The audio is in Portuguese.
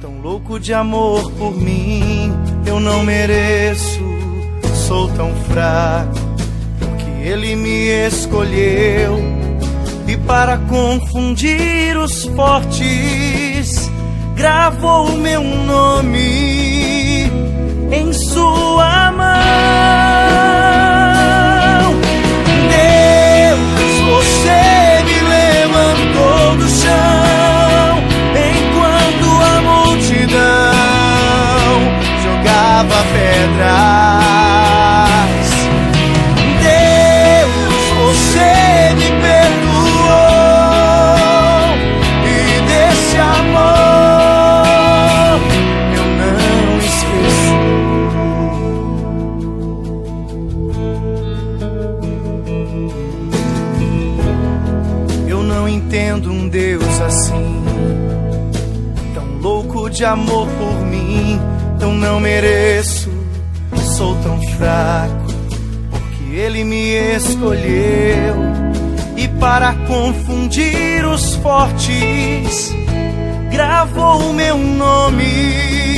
tão louco de amor por mim. Eu não mereço, sou tão fraco, porque ele me escolheu. E para confundir os fortes, gravou o meu nome em sua mão. Deus, você me levantou do chão, enquanto a multidão jogava pedras. Deus, você me perdoou, e desse amor eu não esqueci. Eu não entendo um Deus assim, tão louco de amor por mim. Eu não mereço, sou tão fraco, porque ele me escolheu. E para confundir os fortes, gravou o meu nome